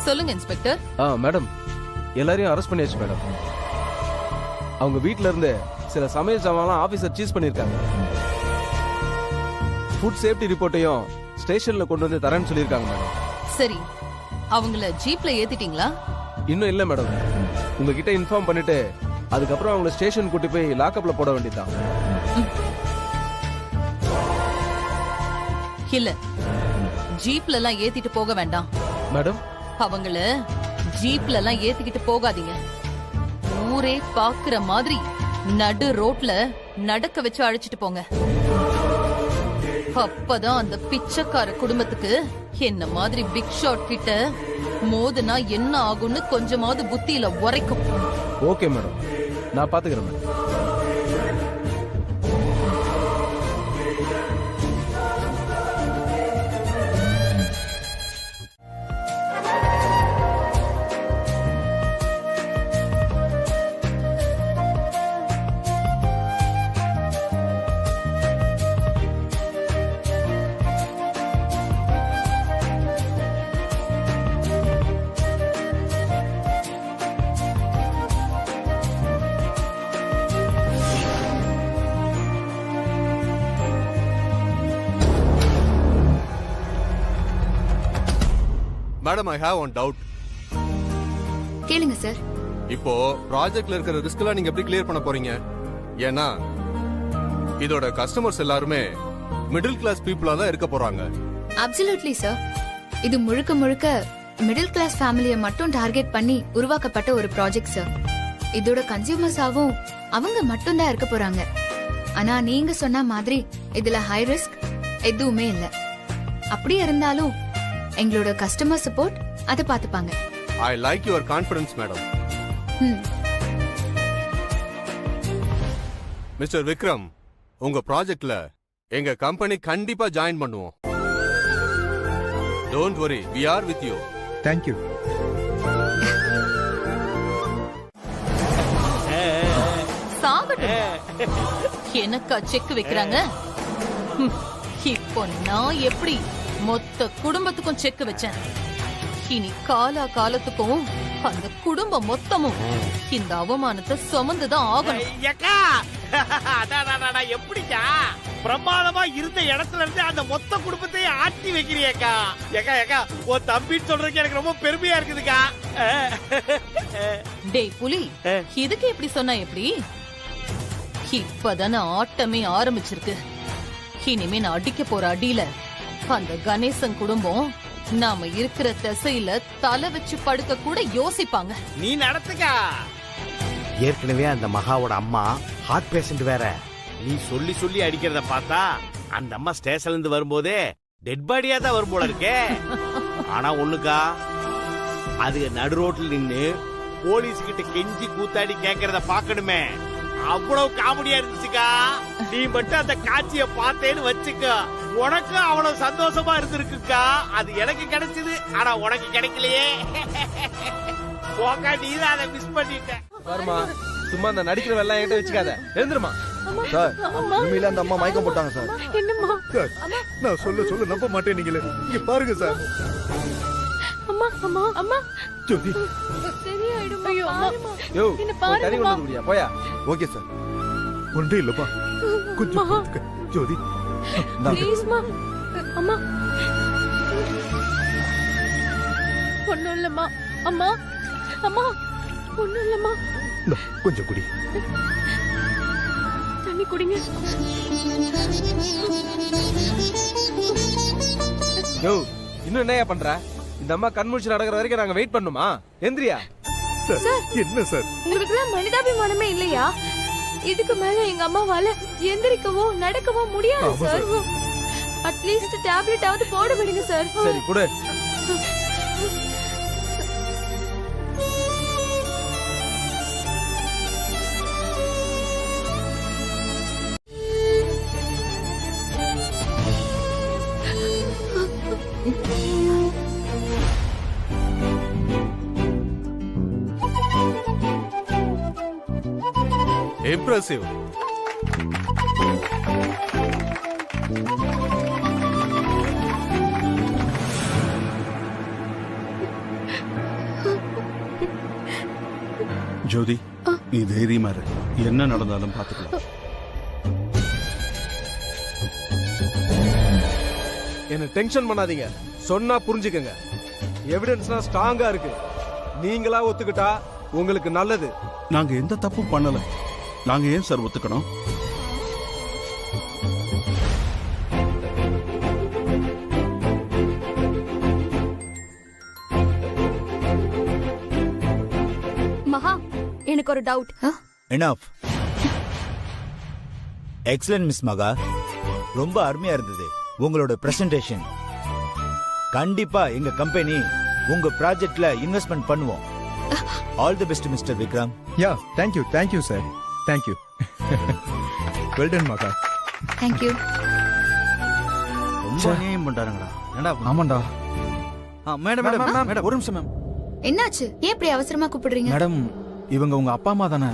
சொல்லுங்க இன்ஸ்பெக்டர். மேடம், எல்லாரையும் அரெஸ்ட் பண்ணியாச்சு மேடம். அவங்க வீட்ல இருந்து சில சமையல் சாமான்லாம் ஆபீசர் சீஸ் பண்ணிருக்காங்க. ஃபுட் சேஃப்டி ரிப்போர்ட்டையும் ஸ்டேஷன்ல கொண்டு வந்து தரேன்னு சொல்லிருக்காங்க மேடம். சரி, அவங்கள ஜீப்ல ஏத்திட்டீங்களா? இன்னும் இல்ல மேடம். உங்ககிட்ட இன்ஃபார்ம் பண்ணிட்டு அதுக்கப்புறம் அவங்கள ஸ்டேஷன் கூட்டி போய் லாக்அப்ல போட வேண்டியதுதான். இல்ல, ஜீப்ல எல்லாம் ஏத்திட்டு போக வேண்டாம் மேடம். அவங்கள ஜீப்ல எல்லாம் ஏத்திக்கிட்டு போகாதீங்க. ஊரே பாக்குற மாதிரி நடு ரோட்ல நடக்க வச்சு அழைச்சிட்டு போங்க. அப்பதான் அந்த பிச்சைக்கார குடும்பத்துக்கு என்ன மாதிரி பிக் ஷாட் கிட்ட மோதுனா என்ன ஆகும்னு கொஞ்சமாவது புத்தியில உரைக்கும். ஓகே மேடம், நான் பாத்துக்கிறேன் madam. Madam, I have one doubt. கேளுங்க சார். இப்போ ப்ராஜெக்ட்ல இருக்கிற ரிஸ்க் எல்லாம் நீங்க எப்படி கிளியர் பண்ண போறீங்க? ஏன்னா இதோட கஸ்டமர்ஸ் எல்லாருமே மிடில் கிளாஸ் பீப்புளா தான் இருக்க போறாங்க. Absolutely sir. இது முழுக்க முழுக்க மிடில் கிளாஸ் ஃபேமிலியை மட்டும் டார்கெட் பண்ணி உருவாக்கப்பட்ட ஒரு ப்ராஜெக்ட் சார். இதோட கன்சியூமர்ஸாவும் அவங்க மட்டும் தான் இருக்க போறாங்க. ஆனா நீங்க சொன்ன மாதிரி இதுல ஹை ரிஸ்க் எதுவுமே இல்ல. அப்படி இருந்தாலும் எங்களோட கஸ்டமர் சப்போர்ட் அதை பாத்துப்பாங்க. I like your confidence madam. Mister Vikram, உங்க ப்ராஜெக்ட்ல எங்க கம்பெனி கண்டிப்பா ஜாயின் பண்ணுவோம். Don't worry, we are with you. Thank you. எனக்கா செக் வைக்கிறாங்க? இப்போ நான் எப்படி மொத்த குடும்பத்துக்கும் செக் வச்சேன். இனி காலா காலத்துக்கும் அந்த குடும்பம் மொத்தமும் இந்த அவமானத்தை சுமந்துதான் ஆகணும். எப்படிக்கா பிரமாதமா இருந்த இடத்துல இருந்து அந்த மொத்த குடும்பத்தையும் ஆட்டி வைக்கிறியக்கா? ஏக்கா ஏக்கா, உன் தம்பின்னு சொல்றதுக்கு எனக்கு ரொம்ப பெருமையா இருக்குதுக்கா. டேய் புலி, இதுக்கு எப்படி சொன்னா எப்படி? இப்பதானே ஆட்டமே ஆரம்பிச்சிருக்கு. இனிமே நான் அடிக்க போற அடியில அந்த கணேசன் குடும்பம் நாம இருக்கிற திசையில தலை வச்சு படுக்க கூட யோசிப்பாங்க. நீ நடத்துக்கா. ஏற்கனவே அந்த மகாவோட அம்மா ஹார்ட் பேஷண்ட் வேற. நீ சொல்லி சொல்லி அடிக்கிறத பார்த்தா அந்த அம்மா ஸ்டேஷன்ல இருந்து வரும்போதே டெட் பாடியா தான் வரும் போல இருக்கே. ஆனா ஒண்ணுக்கா, அது நடு ரோட்ல நின்னு போலீஸ் கிட்ட கெஞ்சி கூத்தாடி கேக்குறத பாக்கணுமே, அவ்வளவு காமெடியா இருந்துச்சுக்கா. நீ மட்டும் அந்த காட்சிய பார்த்தேன்னு வச்சுக்க, உனக்கு அவ்வளவு சந்தோஷமா இருந்திருக்குக்கா. அது எனக்கு கிடைச்சது, ஆனா உனக்கு கிடைக்கலையே. நீதான் அதை மிஸ் பண்ணிட்ட. பாருமா, சும்மா அந்த நடிக்கிற வெள்ளம் என்கிட்ட வச்சுக்காத. எழுந்துருமா. சார், உண்மையில அந்த அம்மா மயக்கம் போட்டாங்க சார். என்னம்மா? சார், நான் சொல்ல நம்ப மாட்டேன். நீங்களே இங்க பாருங்க சார். அம்மா அம்மா அம்மா ஜோதி, சரியாயிடும். ஐயோ அம்மா, யோ, என்ன போய் தண்ணி பாருங்க. கொண்டு குடியா, போயா. Okay sir. ஒன்றே இல்லப்பா, கொஞ்சம் பார்த்துக்க. ஜோதி, ப்ளீஸ்மா. அம்மா ஒண்ணும் இல்லம்மா. அம்மா அம்மா ஒண்ணும் இல்லம்மா. கொஞ்சம் குடி. தண்ணி குடிங்க. யோ, இன்னும் என்னையா பண்ற? இந்த அம்மா கண்முழிச்சு நடக்கிற வரைக்கும் நாங்க வெயிட் பண்ணுமா? எந்திரியா. சார், என்ன சார் உங்களுக்கு மனிதாபிமானமே இல்லையா? இதுக்கு மேல எங்க அம்மாவால எந்திரிக்கவோ நடக்கவோ முடியாது சார். அட்லீஸ்ட் டேப்லெட் ஆவது போட விடுங்க சார். சரி கொடு. Impressive. ஜோதி, நீ தைரியமா இரு. என்ன நடந்தாலும் பாத்துக்கலாம். என்ன டென்ஷன் பண்ணாதீங்க. சொன்னா புரிஞ்சுக்கங்க. எவிடன்ஸ்னா ஸ்ட்ராங்கா இருக்கு. நீங்களா ஒத்துக்கிட்டா உங்களுக்கு நல்லது. நாங்க எந்த தப்பும் பண்ணல. நாங்க ஏன் சார் ஒத்துக்கணும்? மகா, எனக்கு ஒரு டவுட். Enough. எக்ஸலன்ட் மிஸ் மகா, ரொம்ப அருமையா இருந்தது உங்களோட பிரசன்டேஷன். கண்டிப்பா எங்க கம்பெனி உங்க ப்ராஜெக்ட்ல இன்வெஸ்ட்மெண்ட் பண்ணுவோம். All the best mister Vikram. Yeah, thank you sir, thank you. Well done மகா. தேங்க்யூ. ரொம்ப அநியாயம் பண்றாங்கடா. என்னடா? ஆமாண்டா. மேடம் ஒரு நிமிஷம் மேம். என்னாச்சு? ஏன் இப்படி அவசரமா கூப்பிடுறீங்க? மேடம், இவங்க உங்க அப்பா அம்மா தானே?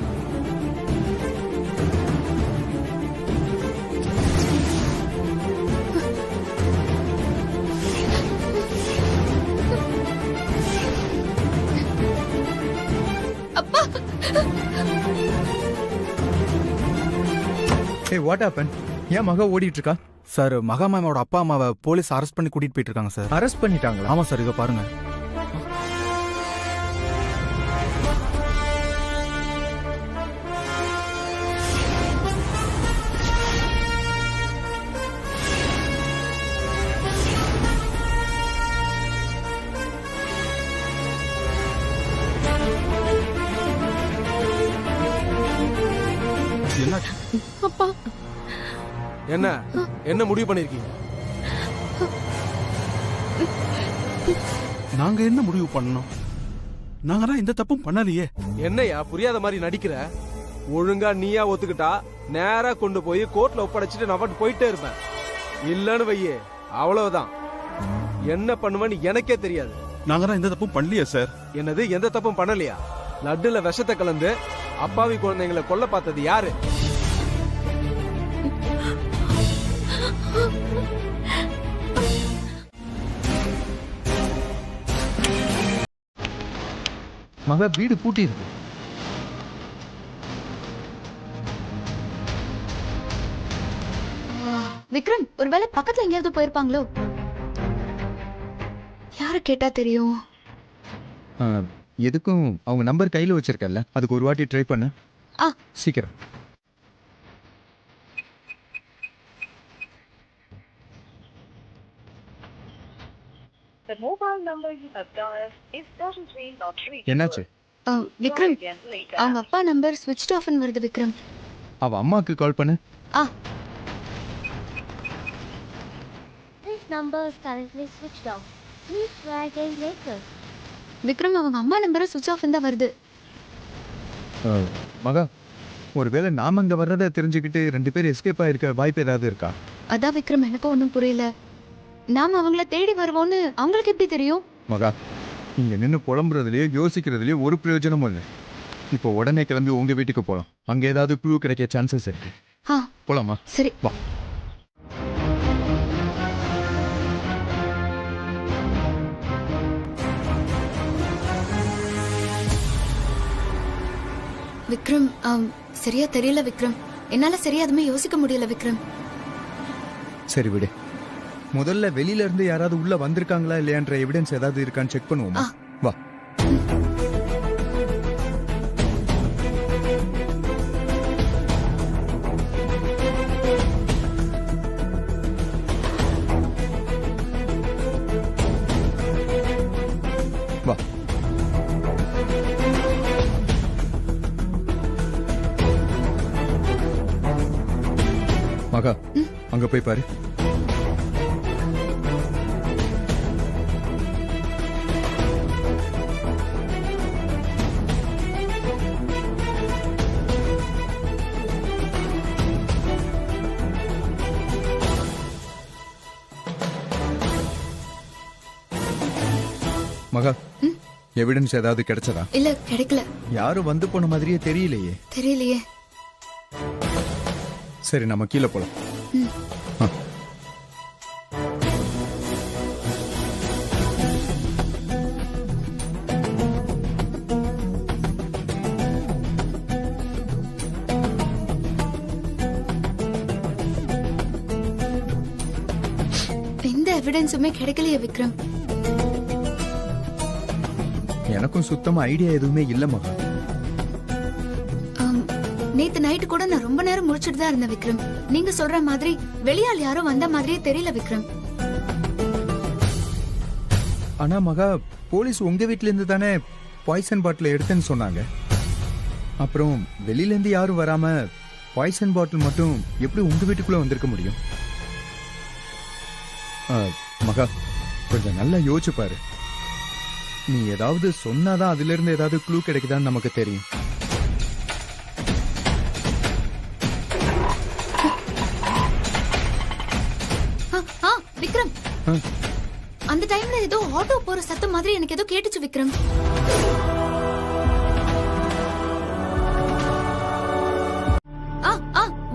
அப்பா. ஏய், வாட் ஹேப்பன்? ஏன் மகா ஓடிட்டு இருக்கா? சார், மகா மேமோட அப்பா அம்மாவை போலீஸ் அரெஸ்ட் பண்ணி கூட்டிட்டு போயிட்டு இருக்காங்க சார். அரெஸ்ட் பண்ணிட்டாங்களா? ஆமா சார், இதை பாருங்க. அப்பா, என்ன என்ன முடிவு பண்ணிருக்கீங்க? நாங்க என்ன முடிவு பண்ணோம்? நாங்க தான் எந்த தப்பும் பண்ணலையே. என்னையா புரியாத மாதிரி நடிக்கிற? ஒழுங்கா நீயா ஒத்துக்கிட்டா நேரா கொண்டு போய் கோர்ட்ல ஒப்படைச்சிட்டு நான் பாட்டு போயிட்டே இருப்பேன். இல்லன்னு வையே, அவ்வளவுதான். என்ன பண்ணுவேன்னு எனக்கே தெரியாது. நாங்க தான் எந்த தப்பும் பண்ணலையே சார். என்னது எந்த தப்பும் பண்ணலையா? லட்டுல விஷத்தை கலந்து அப்பாவி குழந்தைங்களை கொல்ல பார்த்தது யாரு? மகா, வீடு பூட்டி இருக்கு. விக்ரம், ஒருவேளை பக்கத்துல எங்கேயாவது போயிருப்பாங்களோ? யாரு கேட்டா தெரியும்? எதுக்கும் அவங்க நம்பர் கையில வச்சிருக்கல, அதுக்கு ஒரு வாட்டி ட்ரை பண்ணு. சீக்கிரம். என்னாச்சு? விக்ரம், அவங்க அப்பா நம்பர் ஸ்விட்ச் ஆஃப்னு வருது. விக்ரம், அவ அம்மாக்கு கால் பண்ணு. விக்ரம், அவங்க அம்மா நம்பர் ஸ்விட்ச் ஆஃப் தான் வருது. மகா, ஒருவேளை நாம அங்க வர்றத தெரிஞ்சுக்கிட்டு 2 பேர் எஸ்கேப் ஆயிருக்க வாய்ப்பு ஏதாவது இருக்கா? அதான் விக்ரம், எனக்கு ஒன்றும் புரியல. நாம அவங்கள தேடி வருவோம்னு அவங்களுக்கு எப்படி தெரியும்? மகா, இங்க நின்று புலம்புறதுலயோ யோசிக்கிறதுலயோ ஒரு பிரயோஜனமும் இல்லை. இப்போ உடனே கிளம்பி உங்க வீட்டுக்கு போலாம். அங்க ஏதாவது க்ளூ கிடைக்க சான்சஸ் இருக்கு. போலாமா? சரி, வா. விக்ரம், சரியா தெரியல விக்ரம். என்னால சரியா எதுவுமே யோசிக்க முடியல விக்ரம். சரி விடு. முதல்ல வெளியில இருந்து யாராவது உள்ள வந்திருக்காங்களா இல்லையான்ற எவிடன்ஸ் ஏதாவது இருக்கான்னு செக் பண்ணுவோமா? வா. வா. மகா, அங்க போய் பாரு. மகா, எவிடன்ஸ் ஏதாவது கிடைச்சதா? இல்ல, கிடைக்கல. யாரும் வந்து போன மாதிரியே தெரியலையே. தெரியலையே. சரி, நம்ம கீழே போலாம். எந்த எவிடன்ஸுமே கிடைக்கலையே விக்ரம். எனக்கும் சுத்தமா ஐடியா எதுவுமே இல்ல மகா. நேத்து நைட்டு கூட நான் ரொம்ப நேரம் முடிச்சிட்டு தான் இருந்தேன் விக்ரம். நீங்க சொல்ற மாதிரி வெளியால் யாரும் வந்த மாதிரியே தெரியல விக்ரம். ஆனா மகா, போலீஸ் உங்க வீட்ல இருந்து தானே பாய்சன் பாட்டில் எடுத்தேன்னு சொன்னாங்க. அப்புறம் வெளியில இருந்து யாரும் வராம பாய்சன் பாட்டில் மட்டும் எப்படி உங்க வீட்டுக்குள்ள வந்திருக்க முடியும்? மகா, கொஞ்சம் நல்லா யோசிச்சு பாரு. நீ ஏதாவது சொன்னாதான் அதுல இருந்து ஏதாவது க்ளூ கிடைக்குதான்னு நமக்கு தெரியும். விக்ரம், அந்த டைம்ல ஏதோ ஆட்டோ போற சத்தம் மாதிரி எனக்கு ஏதோ கேட்டுச்சு விக்ரம்.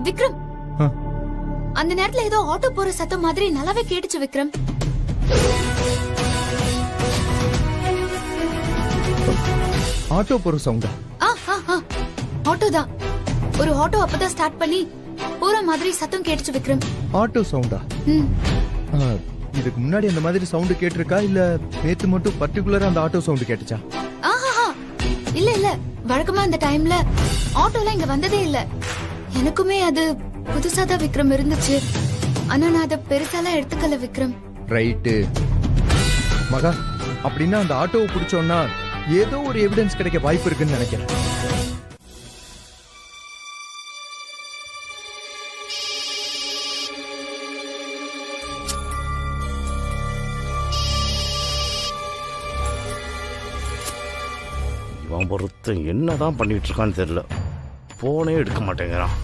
விக்ரம், அந்த நேரத்துல ஏதோ ஆட்டோ போற சத்தம் மாதிரி நல்லாவே கேட்டுச்சு விக்ரம். ஆட்டோ போற சவுண்டா? ஆட்டோ தான். ஒரு ஆட்டோ அப்பதான் ஸ்டார்ட் பண்ணி போற மாதிரி சத்தம் கேட்டுச்சு விக்ரம். ஆட்டோ சவுண்டா? இதுக்கு முன்னாடி அந்த மாதிரி சவுண்ட் கேட்டிருக்கா இல்ல நேத்து மட்டும் பர்டிகுலரா அந்த ஆட்டோ சவுண்ட் கேட்டுச்சா? இல்ல இல்ல, வழக்கமா அந்த டைம்ல ஆட்டோலாம் இங்க வந்ததே இல்ல. எனக்குமே அது புதுசாதான் விக்ரம் இருந்துச்சு. ஆனா நான் அதை பெருசாலாம் எடுத்துக்கல விக்ரம். ரைட்டு மகா, அப்படின்னா அந்த ஆட்டோவை பிடிச்சோம்னா ஏதோ ஒரு எவிடன்ஸ் கிடைக்க வாய்ப்பு இருக்குன்னு நினைக்கிறேன். இவன் ஒருத்தன் என்னதான் பண்ணிட்டு இருக்கான்னு தெரியல. போனே எடுக்க மாட்டேங்கிறான்.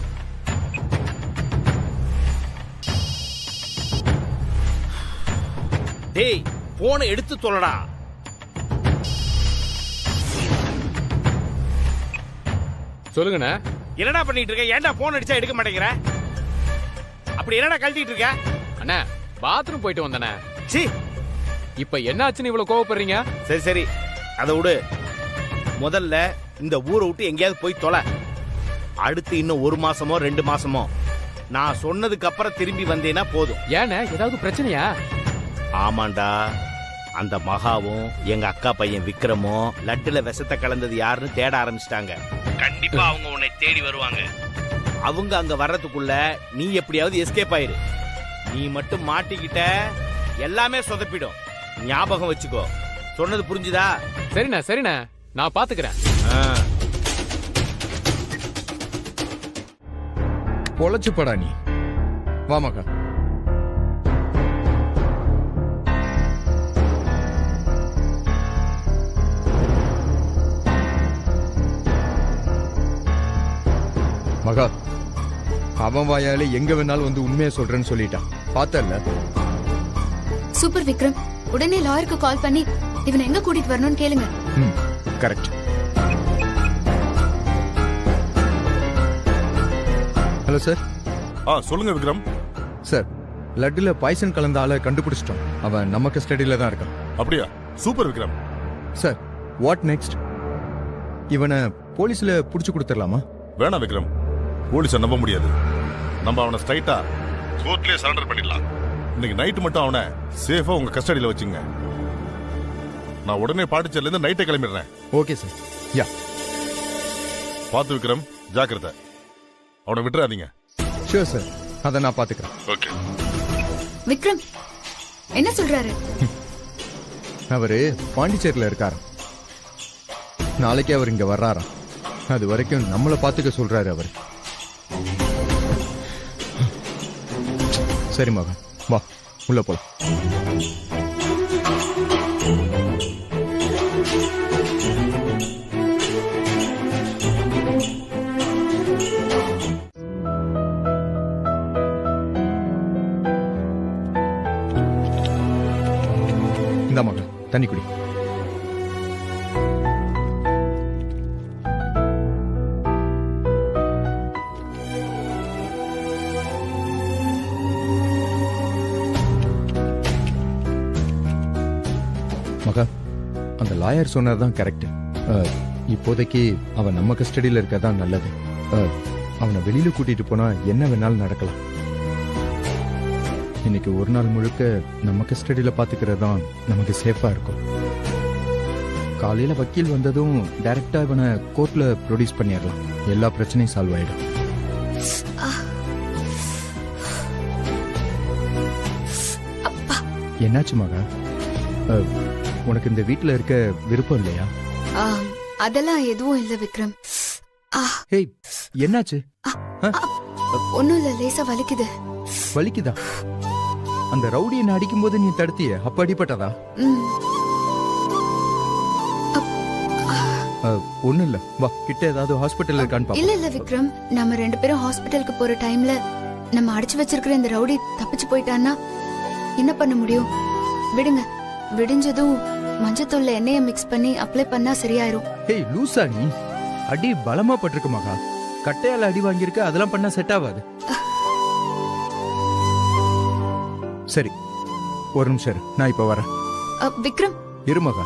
டேய், போனை எடுத்து சொல்லடா. சொல்லுங்கண்ணே. என்னடா பண்ணிட்டு இருக்க? ஏன்டா போன் அடிச்சா எடுக்க மாட்டேங்கிற? அப்படி என்னடா கழட்டிட்டு இருக்க? அண்ணா, பாத்ரூம் போயிட்டு வந்தனே. சீ, இப்ப என்ன ஆச்சுன்னு இவ்வளவு கோவப்படுறீங்க? சரி சரி, அதை விடு. முதல்ல இந்த ஊரை விட்டு எங்கேயாவது போய் தொலை. அடுத்து இன்னும் 1 மாசமோ 2 மாசமோ நான் சொன்னதுக்கு அப்புறம் திரும்பி வந்தேன்னா போதும். ஏண்ணே, ஏதாவது பிரச்சனையா? ஆமாண்டா, அந்த மகாவும் எங்க அக்கா பையன் விக்ரமும் லட்டுல விஷத்தை கலந்தது யாருன்னு தேட ஆரம்பிச்சிட்டாங்க. கண்டிப்பா அவங்க உன்னை தேடி வருவாங்க. அவங்க அங்க வர்றதுக்குள்ள நீ எப்படியாவது எஸ்கேப் ஆயிரு. நீ மட்டும் மாட்டிக்கிட்ட எல்லாமே சொதப்பிடும். ஞாபகம் வச்சுக்கோ. சொன்னது புரிஞ்சுதா? சரிண்ணே சரிண்ணே, நான் பாத்துக்கிறேன். பொழைச்சு படா நீ. வா மகா. மகா, அவன் வாயால எங்க வேணாலும் வந்து உண்மையை சொல்றேன்னு சொல்லிட்டான். பார்த்தல? சூப்பர் விக்ரம். உடனே லாயருக்கு கால் பண்ணி இவனை எங்க கூட்டிட்டு வரணும்னு கேளுங்க. கரெக்ட். Hello sir. சொல்லுங்க விக்ரம். சார், லட்டுல பாய்சன் கலந்த ஆளை கண்டுபிடிச்சிட்டோம். அவன் நம்ம கஸ்டடியில தான் இருக்கான். அப்படியா? Super Vikram. Sir, what next? இவனை போலீஸ்ல புடிச்சு கொடுத்துடலாமா? வேணாம் விக்ரம், போலீஸை நம்ப முடியாது. நம்ம அவனை ஸ்ட்ரைட்டா கோர்ட்லயே சரண்டர் பண்ணிடலாம். இன்னைக்கு நைட்டு மட்டும் அவனை சேஃபா உங்க கஸ்டடியில வச்சுங்க. நான் உடனே பாண்டிச்சேரில இருந்து நைட்டே கிளம்பிடுறேன். Okay sir. யா. பார்த்து விக்ரம், ஜாக்கிரதை. அவனை விட்டுறாதீங்க. ஷூர் சார், அதை நான் பாத்துக்கிறேன். ஓகே. விக்ரம் என்ன சொல்றாரு? அவரு பாண்டிச்சேரியில இருக்காரு. நாளைக்கு அவர் இங்க வர்றாராம். அது வரைக்கும் நம்மளை பாத்துக்க சொல்றாரு அவர். சரி மகன், வா உள்ள போலாம். இந்த மகன் தண்ணி குடி. மகா, அந்த லாயர் சொன்னதுதான் கரெக்ட். இப்போதைக்கு அவன் நம்ம கஸ்டடியில இருக்கதான் நல்லது. அவனை வெளியில கூட்டிட்டு போனா என்ன வேணாலும் நடக்கலாம். இன்னைக்கு ஒரு நாள் முழுக்க நம்ம கஸ்டடியில பாத்துக்கிறது தான் நமக்கு சேஃபா இருக்கும். காலையில வக்கீல் வந்ததும் டைரக்டா இவனை கோர்ட்ல ப்ரொடியூஸ் பண்ணிடலாம். எல்லா பிரச்சனையும் சால்வ் ஆயிடும். என்னாச்சு மகா? உனக்கு இந்த வீட்டுல இருக்க விருப்பம் இல்லையா? அதெல்லாம் எதுவும் இல்ல விக்ரம். என்னாச்சு? ஒண்ணும் இல்ல, லேசா வலிக்குது. வலிக்குதா? அந்த ரவுடி என்ன அடிக்கும் போது நீ தடுத்திய, அப்ப அடிபட்டதா? ஒண்ணும் இல்ல, வா கிட்ட ஏதாவது ஹாஸ்பிட்டல் இருக்கான்னு பாப்போம். இல்ல இல்ல விக்ரம், நம்ம 2 பேரும் ஹாஸ்பிட்டலுக்கு போற டைம்ல நம்ம அடிச்சு வச்சிருக்கிற இந்த ரவுடி தப்பிச்சு போயிட்டான்னா என்ன பண்ண முடியும்? விடுங்க, விடிஞ்சதும் மஞ்சத்தூள்ல எண்ணெயை மிக்ஸ் பண்ணி அப்ளை பண்ணா சரியாயிரும். ஹேய் லூசா நீ, அடி பலமா பட்டிருக்கு மகா. கட்டையால அடி வாங்கியிருக்க, அதெல்லாம் பண்ணா செட் ஆகாது. சரி ஒரு நிமிஷம் இரு, நான் இப்ப வரேன். விக்ரம் இரு மகா.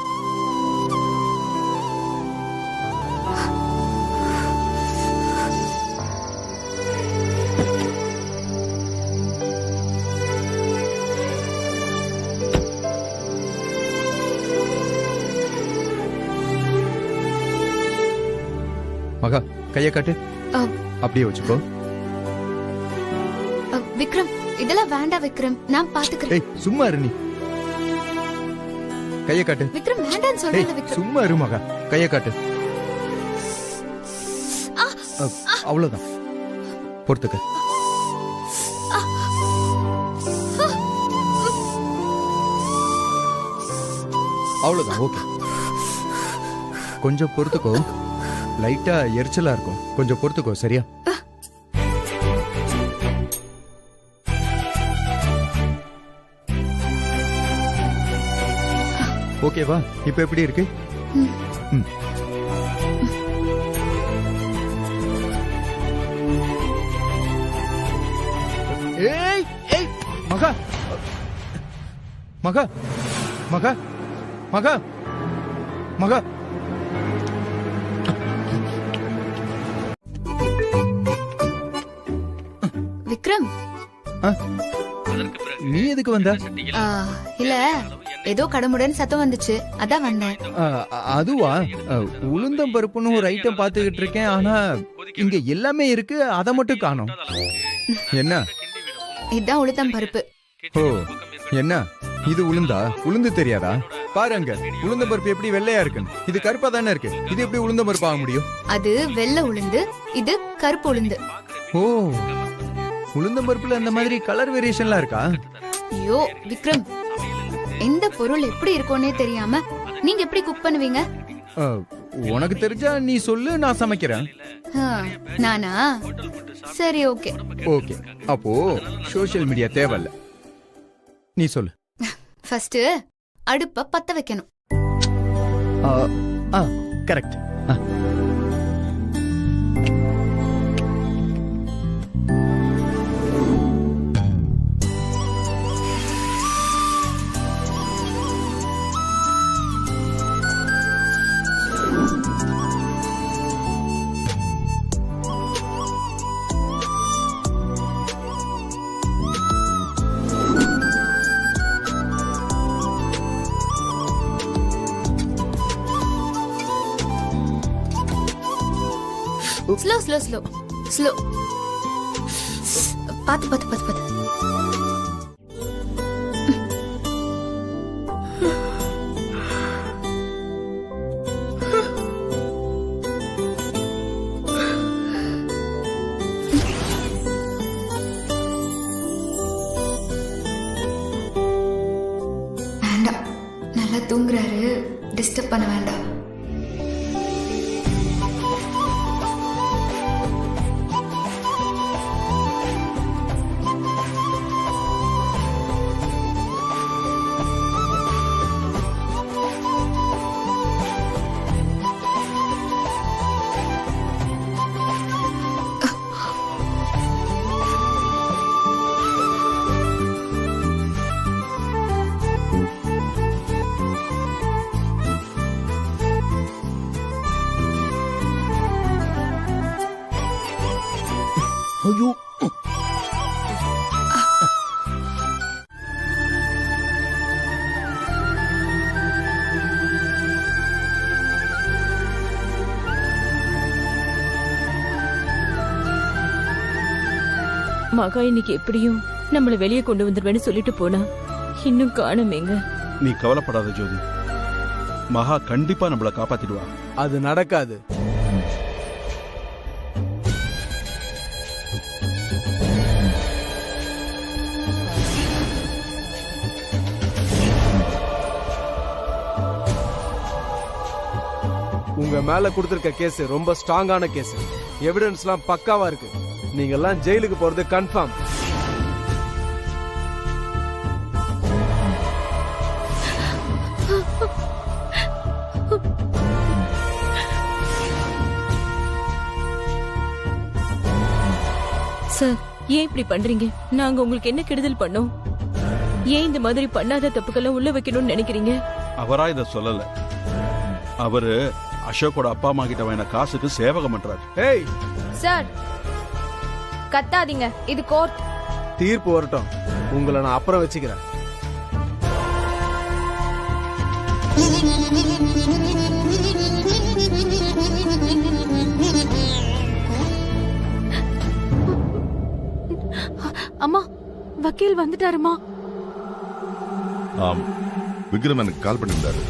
மகா கைய காட்டு, அப்படியே வச்சுக்கோ. விக்ரம் இதெல்லாம் வேண்டாம் விக்ரம், நான் பாத்துக்கிறேன். ஏய் சும்மா இரு, நீ கைய காட்டு. விக்ரம் வேண்டான்னு சொல்றேன் விக்ரம். சும்மா இரு மகா, கைய காட்டு. அவ்வளவுதான், பொறுத்துக்க. அவ்வளவுதான், ஓகே. கொஞ்சம் பொறுத்துக்கோ, லைட்டா எரிச்சலா இருக்கும், கொஞ்சம் பொறுத்துக்கோ சரியா? ஓகேவா? இப்ப எப்படி இருக்கு? ஏய் ஏய் மகா, மகா மகா மகா மகா. விக்ரம் நீ எதுக்கு வந்த? இல்ல ஏதோ கடமுடன் சத்தம் வந்துச்சு, அதான் வந்தேன். அதுவா? உளுந்தம் பருப்புன்னு ஒரு ஐட்டம் பாத்துக்கிட்டு இருக்கேன், ஆனா இங்க எல்லாமே இருக்கு, அத மட்டும் காணோம். என்ன? இதுதான் உளுந்தம் பருப்பு. ஓ என்ன இது உளுந்தா? உளுந்து தெரியாதா? பாருங்க, உளுந்த பருப்பு எப்படி வெள்ளையா இருக்கு, இது கருப்பா தானே இருக்கு, இது எப்படி உளுந்த பருப்பு ஆக முடியும்? அது வெள்ளை உளுந்து, இது கருப்பு உளுந்து. ஓ, உளுந்தம் பருப்புல அந்த மாதிரி கலர் வேரியேஷன்லாம் இருக்கா? ஐயோ விக்ரம், எந்த பொருள் எப்படி இருக்கும்னே தெரியாம நீங்க எப்படி குக் பண்ணுவீங்க? உனக்கு தெரிஞ்சா நீ சொல்லு, நான் சமைக்கிறேன். நானா? சரி ஓகே. ஓகே, அப்போ சோஷியல் மீடியா தேவையில்ல, நீ சொல்லு. ஃபர்ஸ்ட் அடுப்ப பத்த வைக்கணும். Correct. Slow slow slow slow, பாத்து பாத்து பாத்து பாத்து. வேண்டாம், நல்லா தூங்குறாரு, டிஸ்டர்ப் பண்ண வேண்டாம். ஐயோ, மகா இன்னைக்கு எப்படியும் நம்மள வெளியே கொண்டு வந்துருவேன்னு சொல்லிட்டு போனா, இன்னும் காணுமேங்க. நீ கவலைப்படாத ஜோதி, மகா கண்டிப்பா நம்மள காப்பாத்திடுவா. அது நடக்காது. உங்க மேல கொடுத்திருக்க கேஸ் ரொம்ப ஸ்ட்ராங்கான கேஸ். எவிடன்ஸ்லாம் பக்காவா இருக்கு. நீங்க எல்லாம் ஜெயிலுக்கு போறது கன்ஃபார்ம். சார், ஏன் இப்படி பண்றீங்க? நாங்க உங்களுக்கு என்ன கெடுதல் பண்ணோம்? ஏன் இந்த மாதிரி பண்ணாத தப்புக்கெல்லாம் உள்ள வைக்கணும்னு நினைக்கிறீங்க? அவரா இத சொல்லல. அவரு அசோக்கோட அப்பா அம்மா கிட்ட வேண காசுக்கு சேவகம் பண்றாரு. ஏய் சார் கத்தாதீங்க, இது கோர்ட். தீர்ப்பு வரட்டும், உங்களை நான் அப்புறம் வச்சுக்கிறேன். அம்மா, வக்கீல் வந்துட்டாருமா? ஆம், விக்ரம் எனக்கு கால் பண்ணியிருந்தாரு.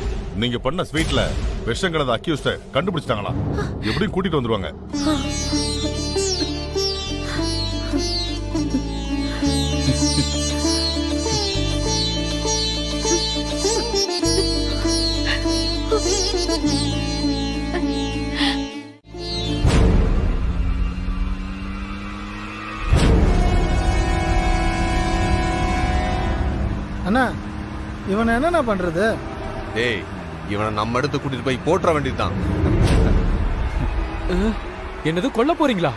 நீங்க பண்ண ஸ்வீட்ல விஷம் கலந்த அக்யூஸ்ட கண்டுபிடிச்சிட்டாங்களா? எப்படியும் கூட்டிட்டு வந்துருவாங்க. அண்ணா, இவனை என்னண்ணா பண்றது? டேய், இவனை நம்ம எடுத்து கூட்டிட்டு போய் போட்டுற வேண்டியதுதான். என்னது கொல்ல போறீங்களா?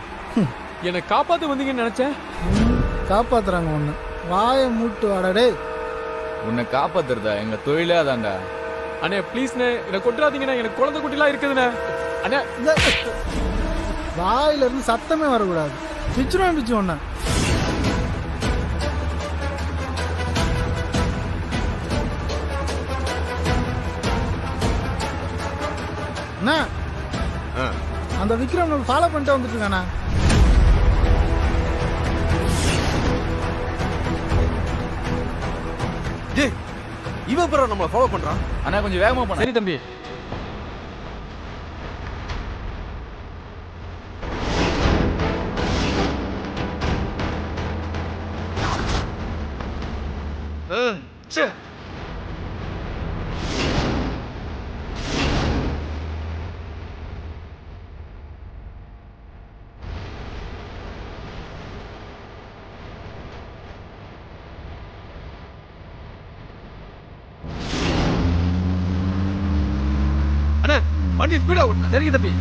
என்னை காப்பாத்த வந்தீங்கன்னு நினைச்சேன். காப்பாத்துறாங்க ஒண்ணு. வாயை மூட்டு வாடடே. உன்னை காப்பாத்துறதா எங்க தொழிலே அதான்டா. அண்ணே ப்ளீஸ்ண்ணே, என்னை கொட்டுறாதீங்கண்ணே. எனக்கு குழந்தை குட்டிலாம் இருக்குதுண்ணே. அண்ணே, வாயில இருந்து சத்தமே வரக்கூடாது. பிச்சுருவேன் பிச்சு ஒண்ணு. அண்ணா, அந்த விக்ரம் நம்ம ஃபாலோ பண்ணிட்டு வந்துட்டு இருக்கானா? டேய், இவன் பிறகு நம்மளை ஃபாலோ பண்றான். அண்ணா கொஞ்சம் வேகமா பண்ண. சரி தம்பி. அண்ணா, வண்டி ஸ்பீடா ஓட்டு. சரிங்க தம்பி.